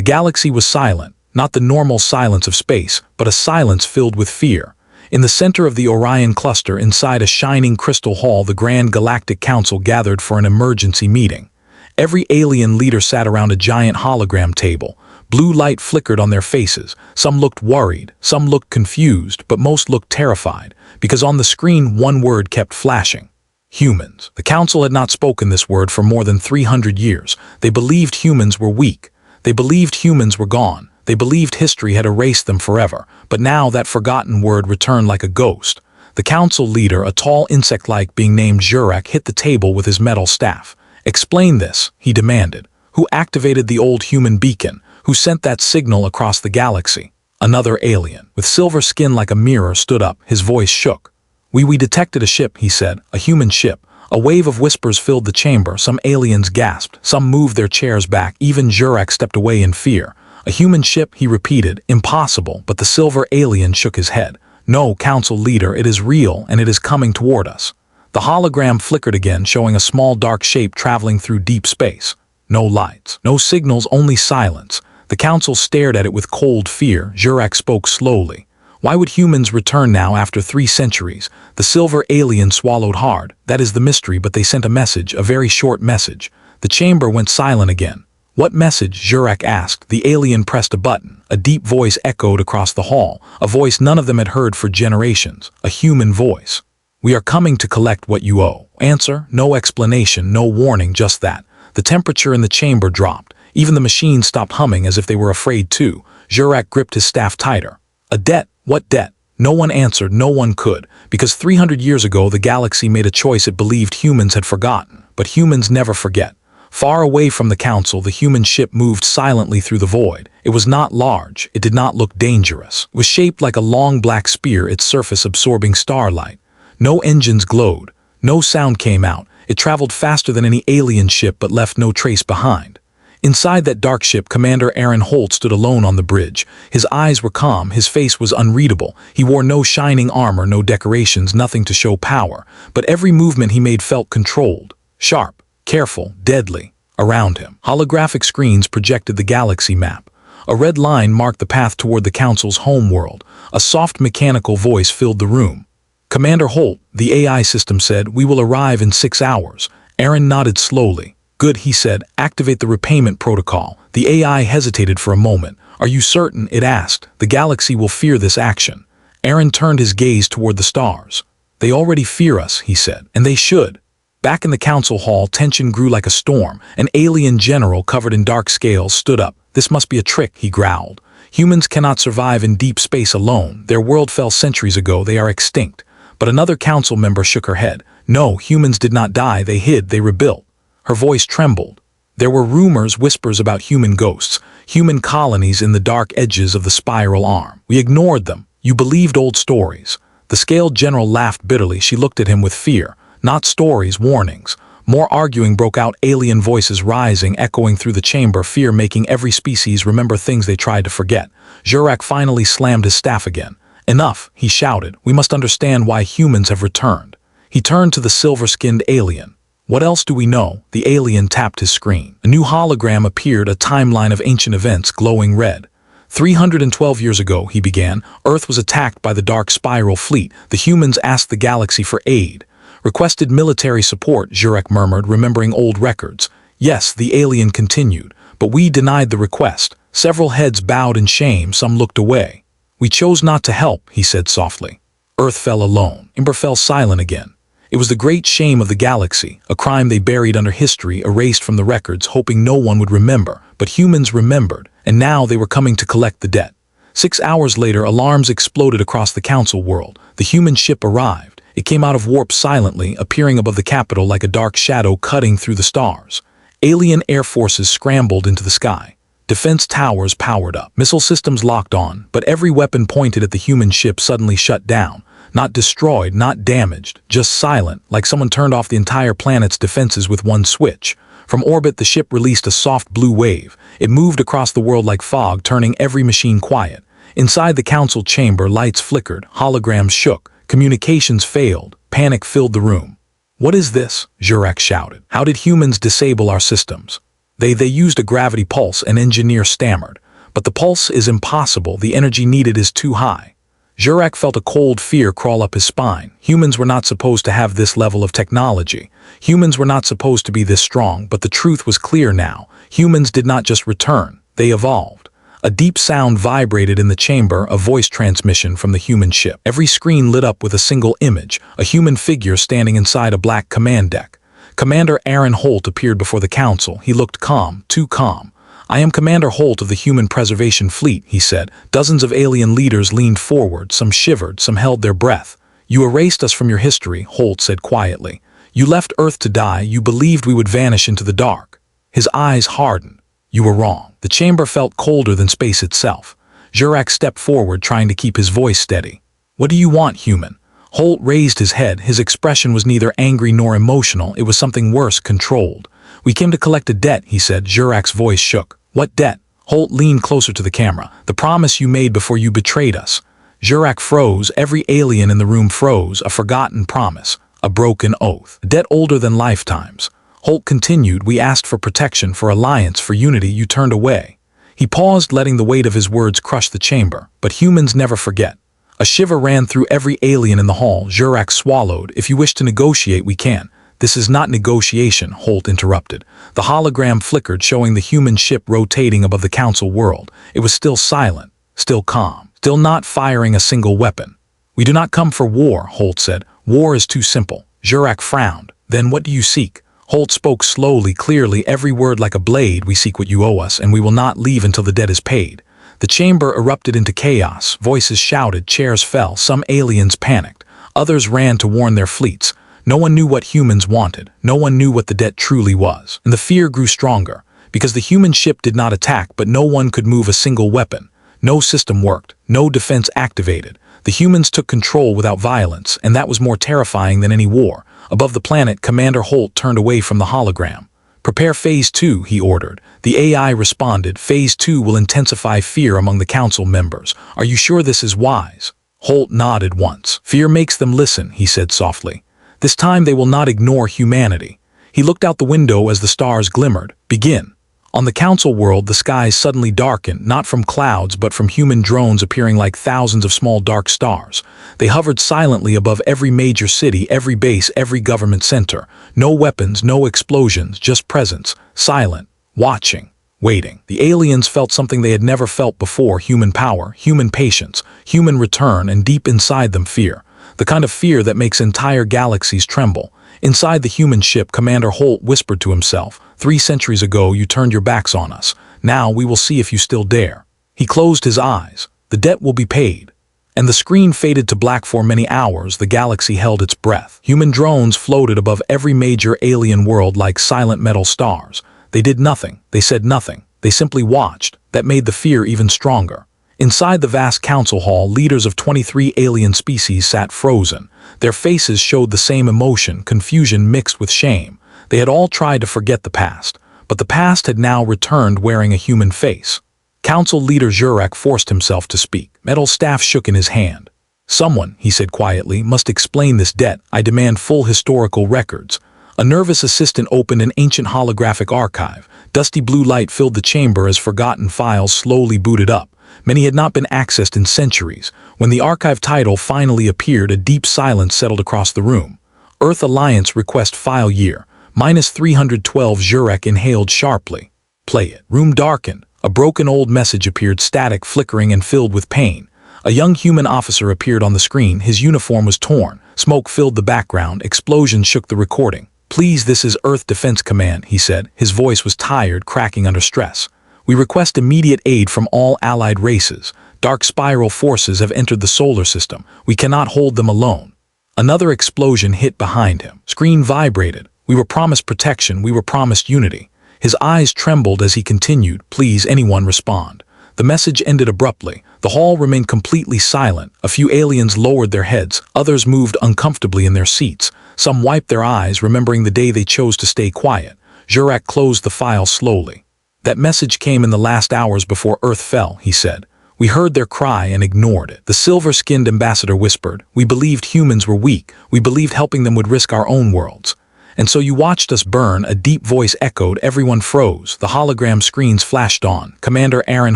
galaxy was silent, not the normal silence of space, but a silence filled with fear. In the center of the Orion cluster, inside a shining crystal hall, the Grand Galactic Council gathered for an emergency meeting. Every alien leader sat around a giant hologram table. Blue light flickered on their faces. Some looked worried, some looked confused, but most looked terrified, because on the screen one word kept flashing. Humans. The Council had not spoken this word for more than 300 years. They believed humans were weak. They believed humans were gone. They believed history had erased them forever. But now that forgotten word returned like a ghost. The Council leader, a tall insect-like being named Jurak, hit the table with his metal staff. "Explain this," he demanded. "Who activated the old human beacon? Who sent that signal across the galaxy?" Another alien, with silver skin like a mirror, stood up. His voice shook. We detected a ship," he said. "A human ship." A wave of whispers filled the chamber. Some aliens gasped. Some moved their chairs back. Even Jurak stepped away in fear. "A human ship," he repeated. "Impossible." But the silver alien shook his head. "No, Council leader, it is real, and it is coming toward us." The hologram flickered again, showing a small dark shape traveling through deep space. No lights, no signals, only silence. The Council stared at it with cold fear. Jurak spoke slowly. "Why would humans return now after 3 centuries? The silver alien swallowed hard. "That is the mystery, but they sent a message, a very short message." The chamber went silent again. "What message?" Jurak asked. The alien pressed a button. A deep voice echoed across the hall, a voice none of them had heard for generations, a human voice. "We are coming to collect what you owe." Answer: no explanation, no warning, just that. The temperature in the chamber dropped. Even the machines stopped humming as if they were afraid too. Jurak gripped his staff tighter. "A debt? What debt?" No one answered, no one could, because 300 years ago the galaxy made a choice it believed humans had forgotten. But humans never forget. Far away from the Council, the human ship moved silently through the void. It was not large. It did not look dangerous. It was shaped like a long black spear, its surface absorbing starlight. No engines glowed. No sound came out. It traveled faster than any alien ship but left no trace behind. Inside that dark ship, Commander Aaron Holt stood alone on the bridge. His eyes were calm, his face was unreadable. He wore no shining armor, no decorations, nothing to show power. But every movement he made felt controlled, sharp, careful, deadly. Around him, holographic screens projected the galaxy map. A red line marked the path toward the Council's home world. A soft mechanical voice filled the room. "Commander Holt," the AI system said, "we will arrive in 6 hours." Aaron nodded slowly. "Good," he said. "Activate the repayment protocol." The AI hesitated for a moment. "Are you certain?" it asked. "The galaxy will fear this action." Aaron turned his gaze toward the stars. "They already fear us," he said, "and they should." Back in the Council hall, tension grew like a storm. An alien general covered in dark scales stood up. "This must be a trick," he growled. "Humans cannot survive in deep space alone. Their world fell centuries ago. They are extinct." But another Council member shook her head. "No, humans did not die. They hid. They rebuilt." Her voice trembled. There were rumors, whispers about human ghosts, human colonies in the dark edges of the spiral arm. "We ignored them. You believed old stories." The scaled general laughed bitterly. She looked at him with fear. "Not stories, warnings." More arguing broke out, alien voices rising, echoing through the chamber, fear making every species remember things they tried to forget. Jurak finally slammed his staff again. "Enough," he shouted. "We must understand why humans have returned." He turned to the silver-skinned alien. "What else do we know?" The alien tapped his screen. A new hologram appeared, a timeline of ancient events glowing red. 312 years ago, he began, Earth was attacked by the Dark Spiral Fleet. The humans asked the galaxy for aid. "Requested military support," Jurak murmured, remembering old records. "Yes," the alien continued, "but we denied the request." Several heads bowed in shame, some looked away. "We chose not to help," he said softly. Earth fell alone. Ember fell silent again. It was the great shame of the galaxy, a crime they buried under history, erased from the records, hoping no one would remember. But humans remembered, and now they were coming to collect the debt. 6 hours later, alarms exploded across the Council world. The human ship arrived. It came out of warp silently, appearing above the capital like a dark shadow cutting through the stars. Alien air forces scrambled into the sky. Defense towers powered up. Missile systems locked on, but every weapon pointed at the human ship suddenly shut down. Not destroyed, not damaged, just silent, like someone turned off the entire planet's defenses with one switch. From orbit, the ship released a soft blue wave. It moved across the world like fog, turning every machine quiet. Inside the Council chamber, lights flickered, holograms shook, communications failed, panic filled the room. "What is this?" Jurak shouted. "How did humans disable our systems?" They used a gravity pulse, an engineer stammered. But the pulse is impossible, the energy needed is too high. Jurak felt a cold fear crawl up his spine. Humans were not supposed to have this level of technology. Humans were not supposed to be this strong, but the truth was clear now. Humans did not just return, they evolved. A deep sound vibrated in the chamber, a voice transmission from the human ship. Every screen lit up with a single image, a human figure standing inside a black command deck. Commander Aaron Holt appeared before the council. He looked calm, too calm. "I am Commander Holt of the Human Preservation Fleet," he said. Dozens of alien leaders leaned forward, some shivered, some held their breath. "You erased us from your history," Holt said quietly. "You left Earth to die, you believed we would vanish into the dark." His eyes hardened. "You were wrong." The chamber felt colder than space itself. Jurak stepped forward, trying to keep his voice steady. "What do you want, human?" Holt raised his head. His expression was neither angry nor emotional. It was something worse, controlled. "We came to collect a debt," he said. Jurak's voice shook. "What debt?" Holt leaned closer to the camera. "The promise you made before you betrayed us." Jurak froze. Every alien in the room froze. A forgotten promise. A broken oath. A debt older than lifetimes. Holt continued. "We asked for protection, for alliance, for unity. You turned away." He paused, letting the weight of his words crush the chamber. But humans never forget. A shiver ran through every alien in the hall. Jurak swallowed. "If you wish to negotiate, we can." "This is not negotiation," Holt interrupted. The hologram flickered, showing the human ship rotating above the council world. It was still silent, still calm, still not firing a single weapon. "We do not come for war," Holt said. "War is too simple." Jurak frowned. "Then what do you seek?" Holt spoke slowly, clearly, every word like a blade. "We seek what you owe us, and we will not leave until the debt is paid." The chamber erupted into chaos. Voices shouted, chairs fell, some aliens panicked. Others ran to warn their fleets. No one knew what humans wanted. No one knew what the debt truly was. And the fear grew stronger, because the human ship did not attack, but no one could move a single weapon. No system worked. No defense activated. The humans took control without violence, and that was more terrifying than any war. Above the planet, Commander Holt turned away from the hologram. "Prepare Phase 2, he ordered. The AI responded. "Phase 2 will intensify fear among the council members. Are you sure this is wise?" Holt nodded once. "Fear makes them listen," he said softly. "This time they will not ignore humanity." He looked out the window as the stars glimmered. "Begin." On the council world, the skies suddenly darkened, not from clouds but from human drones appearing like thousands of small dark stars. They hovered silently above every major city, every base, every government center. No weapons, no explosions, just presence, silent, watching, waiting. The aliens felt something they had never felt before: human power, human patience, human return, and deep inside them fear. The kind of fear that makes entire galaxies tremble. Inside the human ship, Commander Holt whispered to himself, 3 centuries ago you turned your backs on us. Now we will see if you still dare." He closed his eyes. "The debt will be paid." And the screen faded to black. For many hours, the galaxy held its breath. Human drones floated above every major alien world like silent metal stars. They did nothing. They said nothing. They simply watched. That made the fear even stronger. Inside the vast council hall, leaders of 23 alien species sat frozen. Their faces showed the same emotion, confusion mixed with shame. They had all tried to forget the past, but the past had now returned wearing a human face. Council leader Jurak forced himself to speak. Metal staff shook in his hand. "Someone," he said quietly, "must explain this debt. I demand full historical records." A nervous assistant opened an ancient holographic archive. Dusty blue light filled the chamber as forgotten files slowly booted up. Many had not been accessed in centuries. When the archive title finally appeared, a deep silence settled across the room. "Earth Alliance request file year, -312. Jurak inhaled sharply. "Play it." Room darkened. A broken old message appeared, static, flickering, and filled with pain. A young human officer appeared on the screen. His uniform was torn. Smoke filled the background. Explosions shook the recording. "Please, this is Earth Defense Command," he said. His voice was tired, cracking under stress. "We request immediate aid from all allied races. Dark spiral forces have entered the solar system. We cannot hold them alone." Another explosion hit behind him. Screen vibrated. "We were promised protection. We were promised unity." His eyes trembled as he continued, "Please, anyone respond." The message ended abruptly. The hall remained completely silent. A few aliens lowered their heads. Others moved uncomfortably in their seats. Some wiped their eyes, remembering the day they chose to stay quiet. Jurak closed the file slowly. "That message came in the last hours before Earth fell," he said. "We heard their cry and ignored it." The silver-skinned ambassador whispered, "We believed humans were weak. We believed helping them would risk our own worlds." "And so you watched us burn," a deep voice echoed. Everyone froze. The hologram screens flashed on. Commander Aaron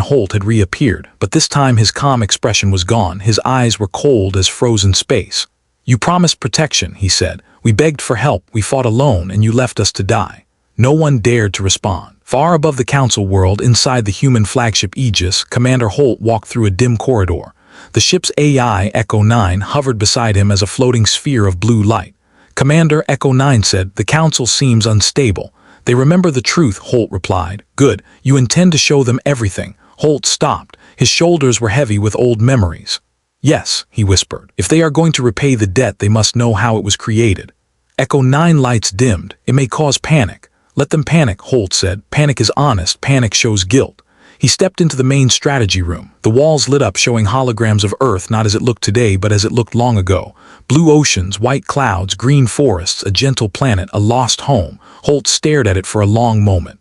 Holt had reappeared, but this time his calm expression was gone. His eyes were cold as frozen space. "You promised protection," he said. "We begged for help, we fought alone, and you left us to die." No one dared to respond. Far above the council world, inside the human flagship Aegis, Commander Holt walked through a dim corridor. The ship's AI, Echo 9, hovered beside him as a floating sphere of blue light. "Commander," Echo 9 said, "the council seems unstable." "They remember the truth," Holt replied. "Good. You intend to show them everything." Holt stopped. His shoulders were heavy with old memories. "Yes," he whispered. "If they are going to repay the debt, they must know how it was created." Echo 9 lights dimmed. "It may cause panic." "Let them panic," Holt said. "Panic is honest. Panic shows guilt." He stepped into the main strategy room. The walls lit up, showing holograms of Earth not as it looked today, but as it looked long ago. Blue oceans, white clouds, green forests, a gentle planet, a lost home. Holt stared at it for a long moment.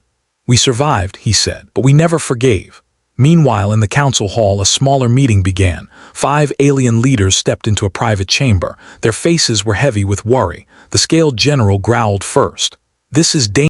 "We survived," he said, "but we never forgave." Meanwhile, in the council hall, a smaller meeting began. 5 alien leaders stepped into a private chamber. Their faces were heavy with worry. The scaled general growled first. "This is dangerous."